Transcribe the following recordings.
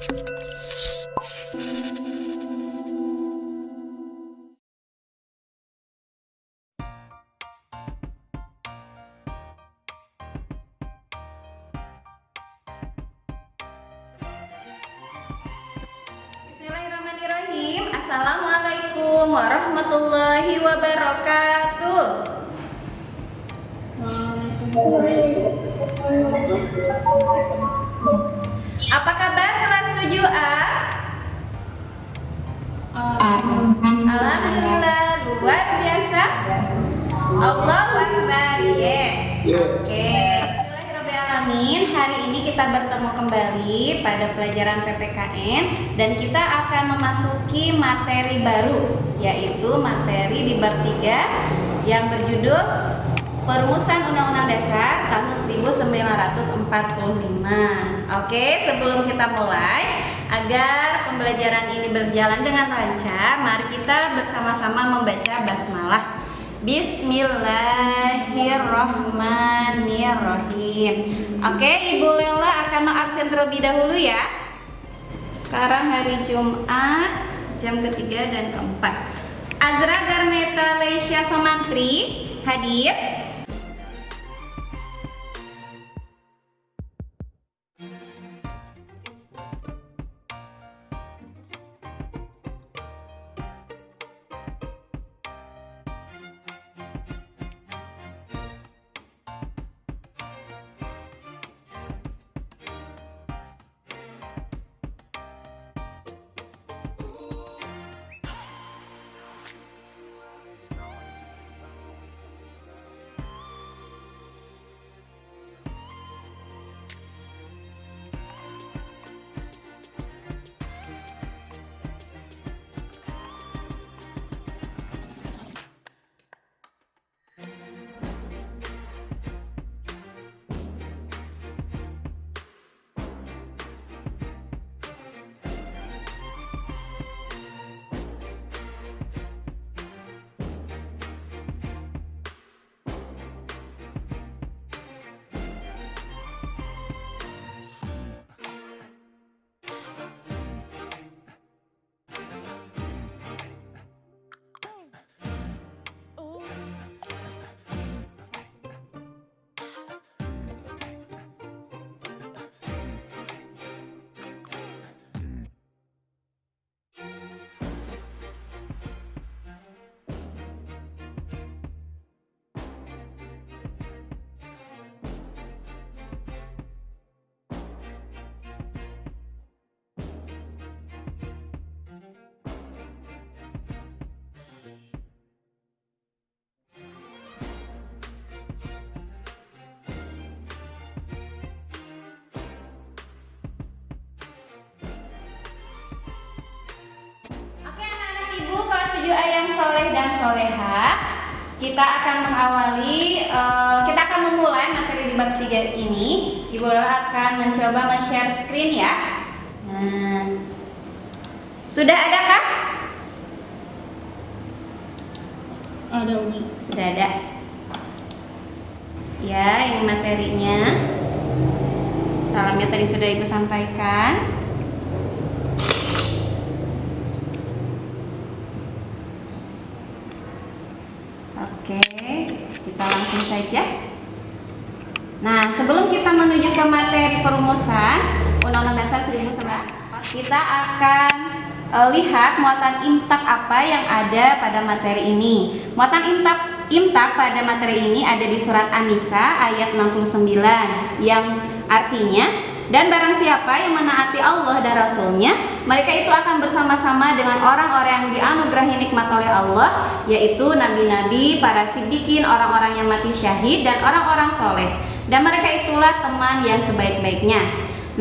Bismillahirrahmanirrahim. Assalamualaikum warahmatullahi wabarakatuh. Apa kabar kelas 7A? Alhamdulillah, luar biasa. Allahu Akbar, yes. Oke. Bismillahirrahmanirrahim. Hari ini kita bertemu kembali pada pelajaran PPKN dan kita akan memasuki materi baru, yaitu materi di bab 3 yang berjudul Perumusan Undang-Undang Dasar tahun 1945. Oke, sebelum kita mulai, agar pembelajaran ini berjalan dengan lancar, mari kita bersama-sama membaca basmalah. Bismillahirrahmanirrahim. Oke, Ibu Lela akan mengabsen terlebih dahulu ya. Sekarang hari Jumat, jam ketiga dan keempat. Azra Garneta Leisha Somantri hadir. Ibu kelas 7A yang soleh dan soleha, kita akan memulai materi di bab 3 ini. Ibu Lela akan mencoba men-share screen ya. Nah, sudah adakah? Ada, Umi. Sudah ada. Ya, ini materinya. Salamnya tadi sudah Ibu sampaikan. Oke, kita langsung saja. Nah, sebelum kita menuju ke materi perumusan Undang-Undang Dasar 1945, kita akan lihat muatan imtak apa yang ada pada materi ini. Muatan imtak pada materi ini ada di surat An-Nisa ayat 69 yang artinya, dan barang siapa yang menaati Allah dan Rasulnya, mereka itu akan bersama-sama dengan orang-orang yang dianugerahi nikmat oleh Allah, yaitu nabi-nabi, para siddiqin, orang-orang yang mati syahid, dan orang-orang soleh. Dan mereka itulah teman yang sebaik-baiknya.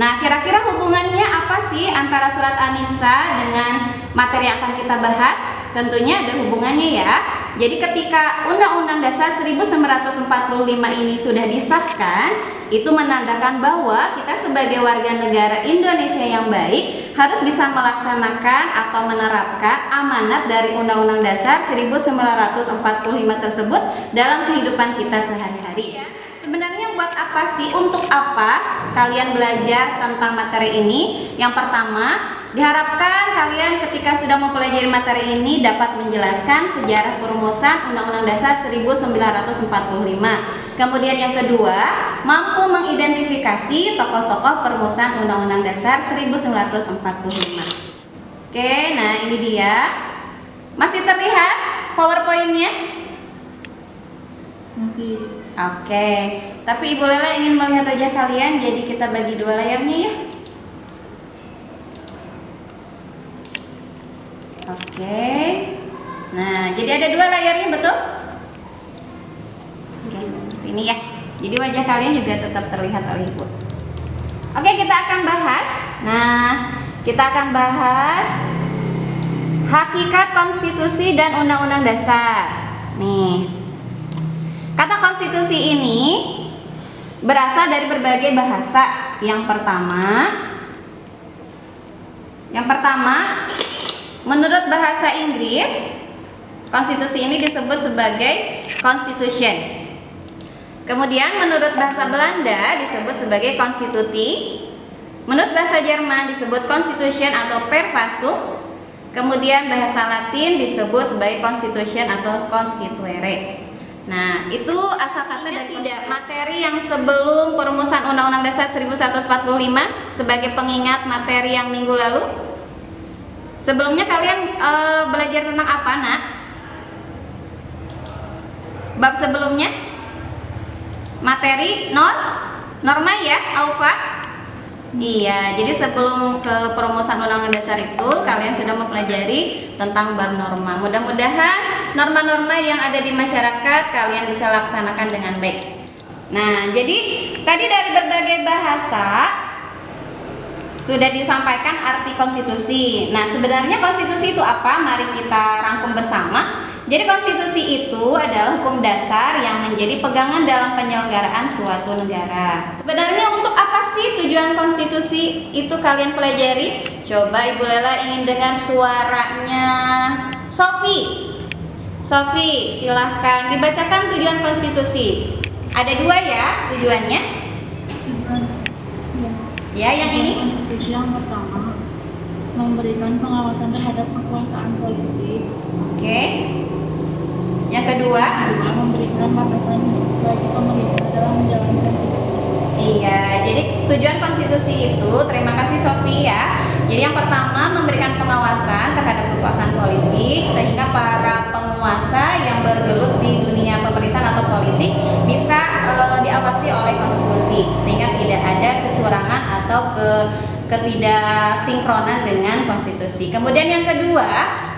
Nah, kira-kira hubungannya apa sih antara surat An-Nisa dengan materi yang akan kita bahas? Tentunya ada hubungannya ya. Jadi ketika Undang-Undang Dasar 1945 ini sudah disahkan, itu menandakan bahwa kita sebagai warga negara Indonesia yang baik harus bisa melaksanakan atau menerapkan amanat dari Undang-Undang Dasar 1945 tersebut dalam kehidupan kita sehari-hari. Sebenarnya buat apa apa sih? Untuk apa kalian belajar tentang materi ini? Yang pertama, diharapkan kalian ketika sudah mempelajari materi ini dapat menjelaskan sejarah perumusan Undang-Undang Dasar 1945. Kemudian yang kedua, mampu mengidentifikasi tokoh-tokoh perumusan Undang-Undang Dasar 1945. Oke, nah ini dia. Masih terlihat PowerPoint-nya? Masih. Oke, tapi Ibu Lela ingin melihat wajah kalian, jadi kita bagi dua layarnya ya. Oke, nah jadi ada dua layarnya, betul? Oke, ini ya. Jadi wajah kalian juga tetap terlihat oleh Ibu. Oke, kita akan bahas. Nah, kita akan bahas hakikat konstitusi dan undang-undang dasar. Nih. Kata konstitusi ini berasal dari berbagai bahasa. Yang pertama, menurut bahasa Inggris, konstitusi ini disebut sebagai constitution. Kemudian menurut bahasa Belanda disebut sebagai konstituti. Menurut bahasa Jerman disebut constitution atau pervasum. Kemudian bahasa Latin disebut sebagai constitution atau constituere. Nah, itu asal kata dari tidak materi yang sebelum perumusan Undang-Undang Dasar 1145 sebagai pengingat materi yang minggu lalu. Sebelumnya kalian belajar tentang apa, Nak? Bab sebelumnya? Materi norma ya, Aufa? Iya, jadi sebelum ke perumusan Undang-Undang Dasar itu kalian sudah mempelajari tentang bab norma. Mudah-mudahan norma-norma yang ada di masyarakat kalian bisa laksanakan dengan baik. Nah, jadi tadi dari berbagai bahasa sudah disampaikan arti konstitusi. Nah, sebenarnya konstitusi itu apa? Mari kita rangkum bersama. Jadi konstitusi itu adalah hukum dasar yang menjadi pegangan dalam penyelenggaraan suatu negara. Sebenarnya untuk apa sih tujuan konstitusi itu kalian pelajari? Coba Ibu Lela ingin dengar suaranya Sofi. Sofi, silahkan dibacakan tujuan konstitusi. Ada dua ya tujuannya. Ya, yang ini. Konstitusi yang pertama memberikan pengawasan terhadap kekuasaan politik. Oke. Yang kedua, memberikan batasan bagi pemerintah dalam menjalankan tugasnya. Iya, jadi tujuan konstitusi itu, terima kasih Sofi ya. Jadi yang pertama memberikan pengawasan terhadap kekuasaan politik sehingga para penguasa yang bergelut di dunia pemerintahan atau politik bisa diawasi oleh konstitusi sehingga tidak ada kecurangan atau ketidaksinkronan dengan konstitusi. Kemudian yang kedua,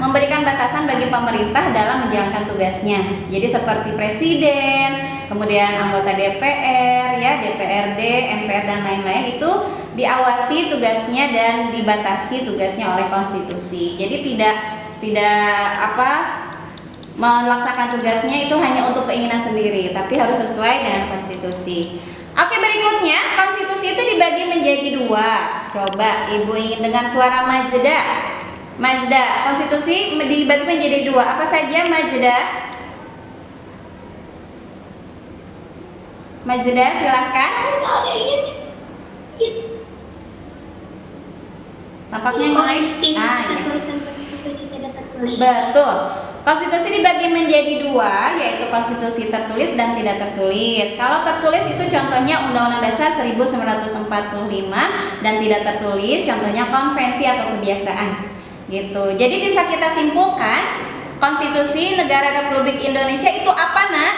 memberikan batasan bagi pemerintah dalam menjalankan tugasnya. Jadi seperti presiden, kemudian anggota DPR, ya DPRD, MPR dan lain-lain itu diawasi tugasnya dan dibatasi tugasnya oleh konstitusi. Jadi tidak melaksanakan tugasnya itu hanya untuk keinginan sendiri, tapi harus sesuai dengan konstitusi. Oke, berikutnya konstitusi itu dibagi menjadi dua. Coba Ibu ingin dengar suara Majda. Majda, konstitusi dibagi menjadi dua. Apa saja Majda? Majda, silahkan. Tampaknya mulai. Betul. Konstitusi dibagi menjadi dua, yaitu konstitusi tertulis dan tidak tertulis. Kalau tertulis itu contohnya Undang-Undang Dasar 1945 dan tidak tertulis contohnya konvensi atau kebiasaan. Gitu. Jadi bisa kita simpulkan Konstitusi Negara Republik Indonesia itu apa, Nak?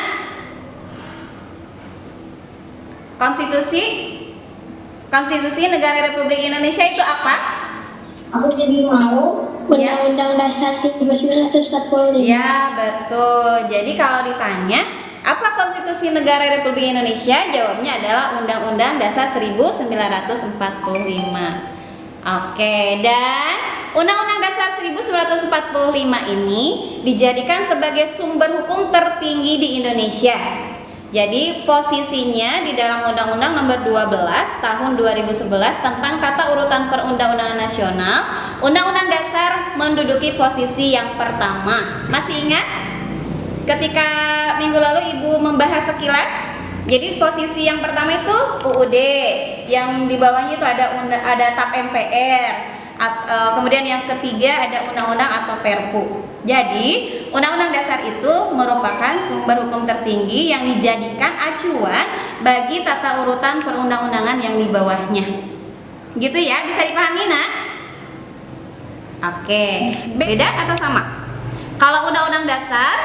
Konstitusi Negara Republik Indonesia itu apa? Aku jadi mau Undang-Undang Dasar 1945. Ya, betul. Jadi kalau ditanya, apa Konstitusi Negara Republik Indonesia? Jawabnya adalah Undang-Undang Dasar 1945. Oke, dan Undang-Undang Dasar 1945 ini dijadikan sebagai sumber hukum tertinggi di Indonesia. Jadi posisinya di dalam Undang-Undang Nomor 12 Tahun 2011 tentang Tata Urutan Perundang-undangan Nasional, Undang-Undang Dasar menduduki posisi yang pertama. Masih ingat ketika minggu lalu Ibu membahas sekilas Jadi posisi yang pertama itu UUD, yang di bawahnya itu ada TAP MPR. Kemudian yang ketiga ada undang-undang atau Perpu. Jadi Undang-Undang Dasar itu merupakan sumber hukum tertinggi yang dijadikan acuan bagi tata urutan perundang-undangan yang di bawahnya. Gitu ya, bisa dipahami nak? Oke, beda atau sama? Kalau Undang-Undang Dasar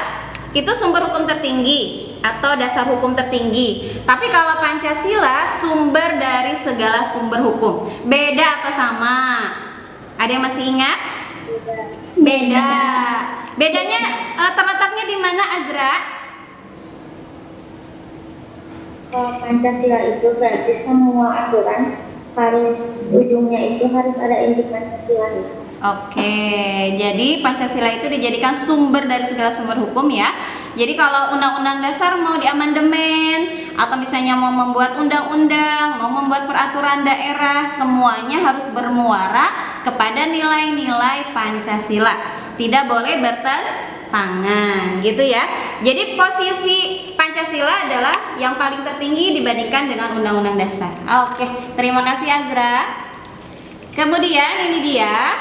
itu sumber hukum tertinggi atau dasar hukum tertinggi. Tapi kalau Pancasila sumber dari segala sumber hukum. Beda atau sama? Ada yang masih ingat? Beda. Bedanya terletaknya di mana, Azra? Kalau Pancasila itu berarti semua aturan harus ujungnya itu harus ada inti Pancasila. Oke, jadi Pancasila itu dijadikan sumber dari segala sumber hukum ya. Jadi kalau Undang-Undang Dasar mau diamandemen atau misalnya mau membuat undang-undang, mau membuat peraturan daerah, semuanya harus bermuara kepada nilai-nilai Pancasila. Tidak boleh bertentangan, gitu ya. Jadi posisi Pancasila adalah yang paling tertinggi dibandingkan dengan Undang-Undang Dasar. Oke, terima kasih Azra. Kemudian ini dia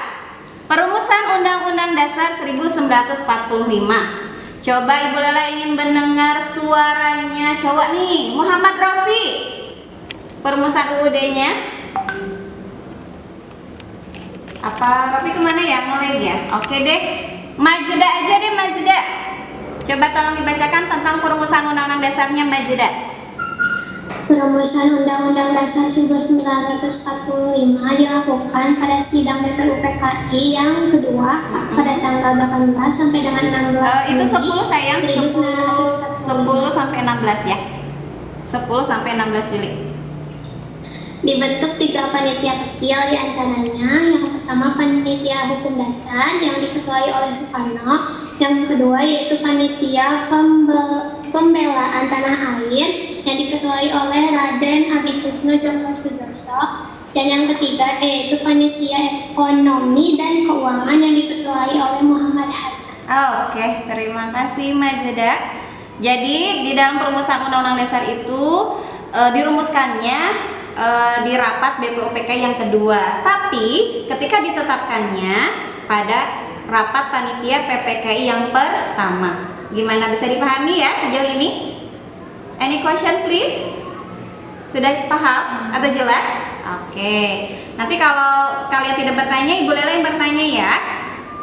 perumusan Undang-Undang Dasar 1945. Coba Ibu Lela ingin mendengar suaranya. Coba nih, Muhammad Rofi. Perumusan UUD-nya. Apa Rofi kemana ya? Mulai ya. Oke deh. Majeda aja deh Majeda. Coba tolong dibacakan tentang perumusan Undang-Undang Dasarnya Majeda. Perumusan Undang-Undang Dasar 1945 dilakukan pada sidang BPUPKI yang kedua pada tanggal 18 sampai dengan 16 Itu 10 Juli sayang, 10 1945. sampai 16 ya. 10 sampai 16 Juli. Dibentuk 3 panitia kecil, diantaranya yang pertama panitia hukum dasar yang diketuai oleh Soekarno, yang kedua yaitu panitia pembelaan tanah air yang diketuai oleh Raden Abikusno Djoko Sudarso, dan yang ketiga yaitu panitia ekonomi dan keuangan yang diketuai oleh Muhammad Hatta. Oke, terima kasih Majeda. Jadi di dalam perumusan Undang-Undang Dasar itu dirumuskannya di rapat BPUPK yang kedua. Tapi ketika ditetapkannya pada rapat panitia PPKI yang pertama. Gimana, bisa dipahami ya sejauh ini? Any question please? Sudah paham atau jelas? Oke. Nanti kalau kalian tidak bertanya, Ibu Lela yang bertanya ya.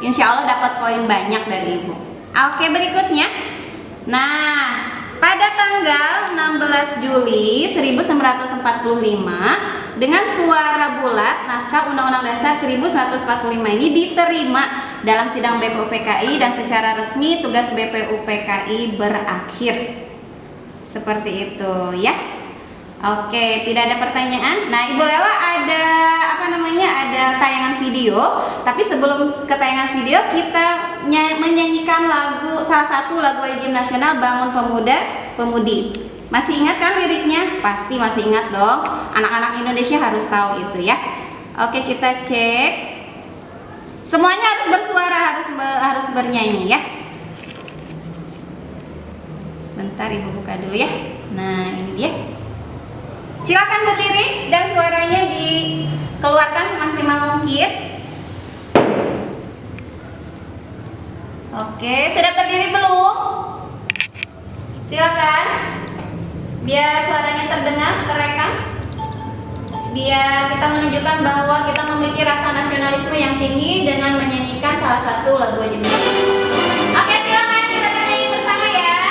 Insya Allah dapat poin banyak dari Ibu. Oke, berikutnya. Nah, pada tanggal 16 Juli 1945 dengan suara bulat naskah Undang-Undang Dasar 1945 ini diterima dalam sidang BPUPKI dan secara resmi tugas BPUPKI berakhir. Seperti itu ya. Oke, tidak ada pertanyaan. Nah, Ibu Lela ada ada tayangan video. Tapi sebelum ke tayangan video, kita menyanyikan salah satu lagu wajib nasional Bangun Pemuda Pemudi. Masih ingat kan liriknya? Pasti masih ingat dong. Anak-anak Indonesia harus tahu itu ya. Oke, kita cek. Semuanya harus bersuara, harus bernyanyi ya. Bentar Ibu buka dulu ya. Nah, ini dia. Silakan berdiri dan suaranya dikeluarkan semaksimal mungkin. Oke, sudah berdiri belum? Silakan. Biar suaranya terdengar, terekam. Biar kita menunjukkan bahwa kita memiliki rasa nasionalisme yang tinggi dengan menyanyikan salah satu lagu wajib. Oke, silakan kita bernyanyi bersama ya.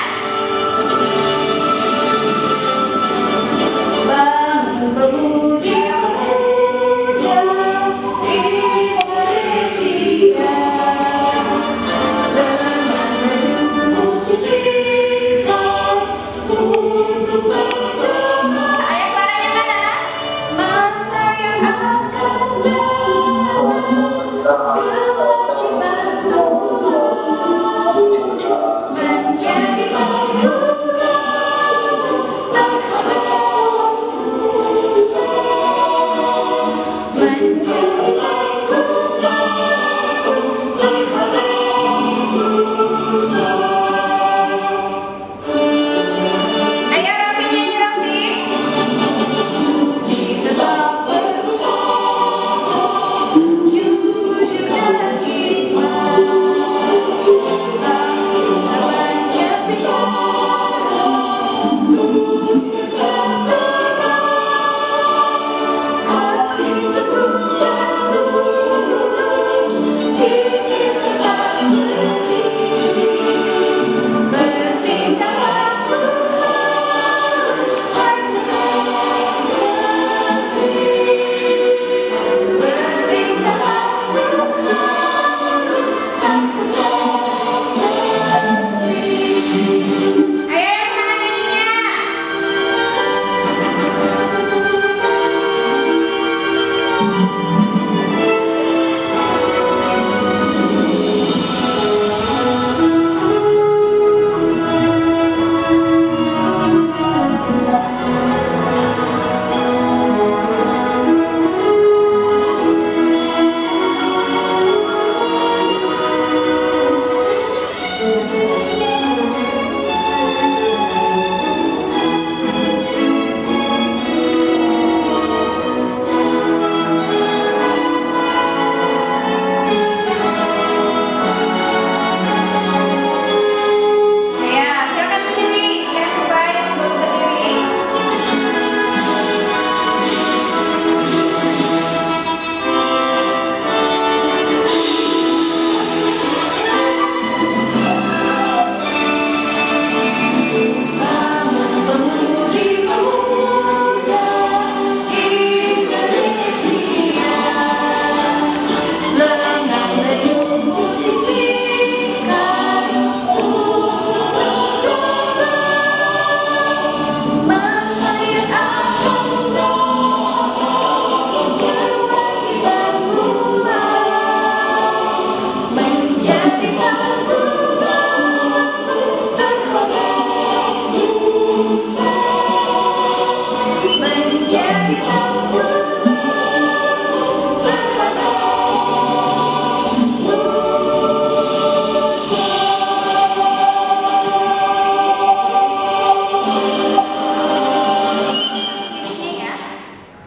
Bangun pemuda Indonesia, lengan baju musik singkat untuk bernama. Ayo suaranya mana? Masa yang akan datang, kewajiban untuk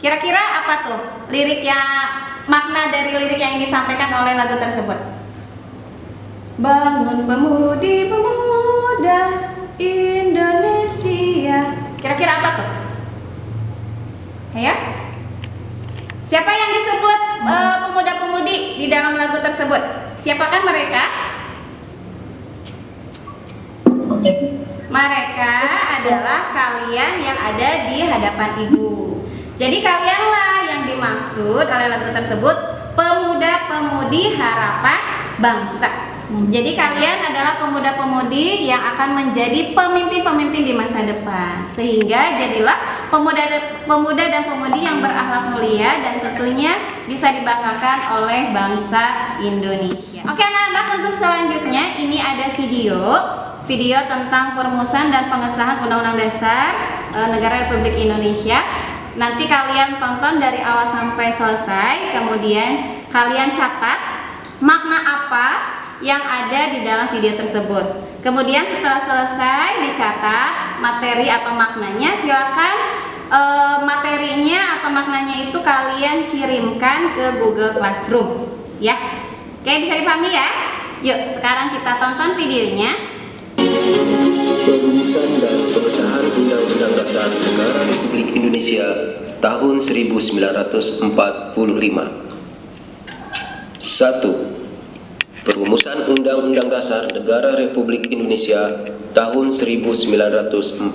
Kira-kira apa tuh makna dari lirik yang ingin disampaikan oleh lagu tersebut? Bangun pemudi-pemuda Indonesia. Kira-kira apa tuh? Ayo. Siapa yang disebut pemuda-pemudi di dalam lagu tersebut? Siapakah mereka? Mereka adalah kalian yang ada di hadapan ibu. Jadi kalianlah yang dimaksud oleh lagu tersebut pemuda-pemudi harapan bangsa. Jadi kalian adalah pemuda-pemudi yang akan menjadi pemimpin-pemimpin di masa depan. Sehingga jadilah pemuda dan pemudi yang berakhlak mulia dan tentunya bisa dibanggakan oleh bangsa Indonesia. Oke anak-anak, untuk selanjutnya ini ada video tentang perumusan dan pengesahan Undang-Undang Dasar Negara Republik Indonesia. Nanti kalian tonton dari awal sampai selesai, kemudian kalian catat makna apa yang ada di dalam video tersebut. Kemudian setelah selesai dicatat materi atau maknanya, silakan materinya atau maknanya itu kalian kirimkan ke Google Classroom ya. Oke, bisa dipahami ya? Yuk sekarang kita tonton videonya. Perumusan dan pengesahan Undang-Undang Dasar Negara Republik Indonesia tahun 1945. 1. Perumusan Undang-Undang Dasar Negara Republik Indonesia tahun 1945.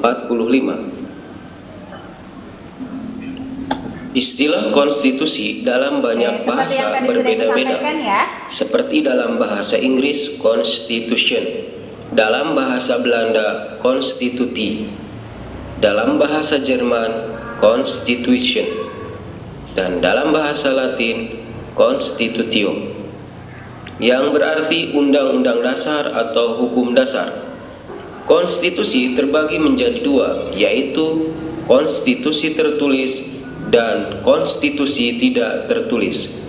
Istilah konstitusi dalam banyak bahasa berbeda-beda, seperti dalam bahasa Inggris Constitution, dalam bahasa Belanda Constitutie, dalam bahasa Jerman Constitution, dan dalam bahasa Latin Constitutio, yang berarti undang-undang dasar atau hukum dasar. Konstitusi terbagi menjadi dua, yaitu konstitusi tertulis dan konstitusi tidak tertulis.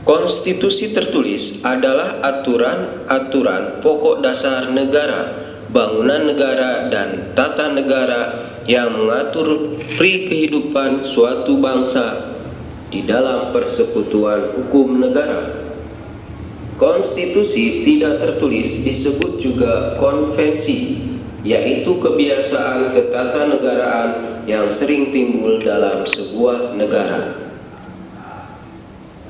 Konstitusi tertulis adalah aturan-aturan pokok dasar negara, bangunan negara, dan tata negara yang mengatur kehidupan suatu bangsa di dalam persekutuan hukum negara. Konstitusi tidak tertulis disebut juga konvensi, yaitu kebiasaan ketatanegaraan yang sering timbul dalam sebuah negara.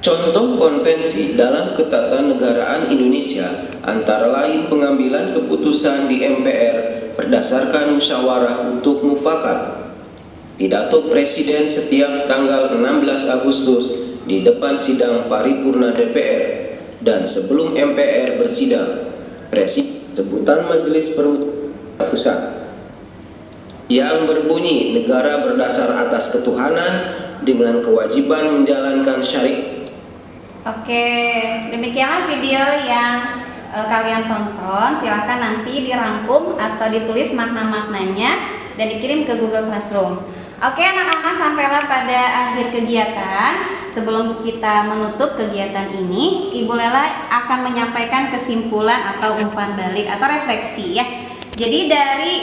Contoh konvensi dalam ketatanegaraan Indonesia antara lain pengambilan keputusan di MPR berdasarkan musyawarah untuk mufakat, pidato presiden setiap tanggal 16 Agustus di depan sidang paripurna DPR, dan sebelum MPR bersidang, presiden sebutan Majelis Permusyawaratan Pusat yang berbunyi negara berdasar atas ketuhanan dengan kewajiban menjalankan syariat. Oke, demikianlah video yang kalian tonton. Silakan nanti dirangkum atau ditulis makna-maknanya dan dikirim ke Google Classroom. Oke anak-anak, sampailah pada akhir kegiatan. Sebelum kita menutup kegiatan ini, Ibu Lela akan menyampaikan kesimpulan atau umpan balik atau refleksi ya. Jadi dari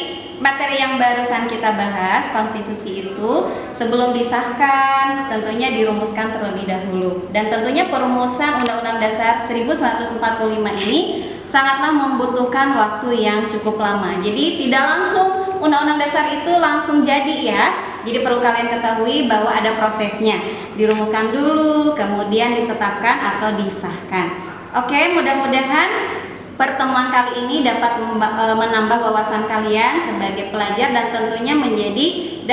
materi yang barusan kita bahas, konstitusi itu sebelum disahkan tentunya dirumuskan terlebih dahulu. Dan tentunya perumusan Undang-Undang Dasar 1945 ini sangatlah membutuhkan waktu yang cukup lama. Jadi tidak langsung Undang-Undang Dasar itu langsung jadi ya. Jadi perlu kalian ketahui bahwa ada prosesnya. Dirumuskan dulu, kemudian ditetapkan atau disahkan. Oke, mudah-mudahan pertemuan kali ini dapat menambah wawasan kalian sebagai pelajar dan tentunya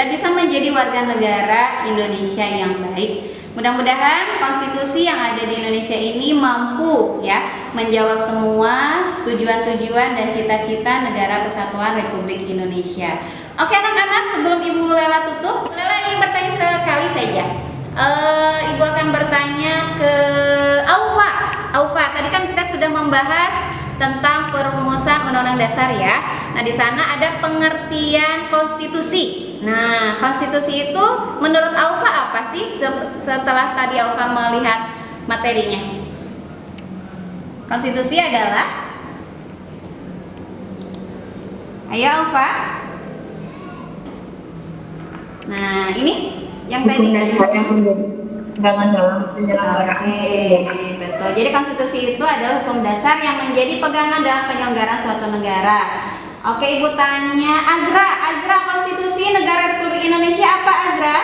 bisa menjadi warga negara Indonesia yang baik. Mudah-mudahan konstitusi yang ada di Indonesia ini mampu ya menjawab semua tujuan-tujuan dan cita-cita negara kesatuan Republik Indonesia. Oke anak-anak, sebelum Ibu Lela tutup, Lela ingin bertanya sekali saja. Ibu akan bertanya ke Aufa. Aufa, tadi kan kita sudah membahas tentang perumusan Undang-Undang Dasar ya. Nah, di sana ada pengertian konstitusi. Nah, konstitusi itu menurut Aufa apa sih setelah tadi Aufa melihat materinya? Konstitusi adalah, ayo Aufa. Nah, ini Yang hukum tadi? dasar yang menjadi pegangan dalam penyelenggaraan Oke, suatu negara. betul. Jadi konstitusi itu adalah hukum dasar yang menjadi pegangan dalam penyelenggaraan suatu negara. Oke, Ibu tanya Azra, konstitusi negara Republik Indonesia apa Azra?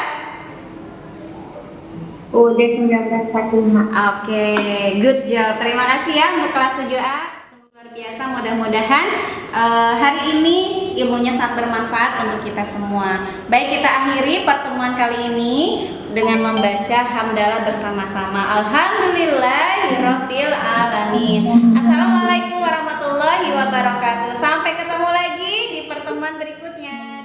UUD 1945. Oke, good job. Terima kasih ya untuk kelas 7A. Sungguh luar biasa. Mudah-mudahan hari ini ilmunya sangat bermanfaat untuk kita semua. Baik, kita akhiri pertemuan kali ini dengan membaca hamdalah bersama-sama. Alhamdulillahirabbil alamin. Assalamualaikum warahmatullahi wabarakatuh. Sampai ketemu lagi di pertemuan berikutnya.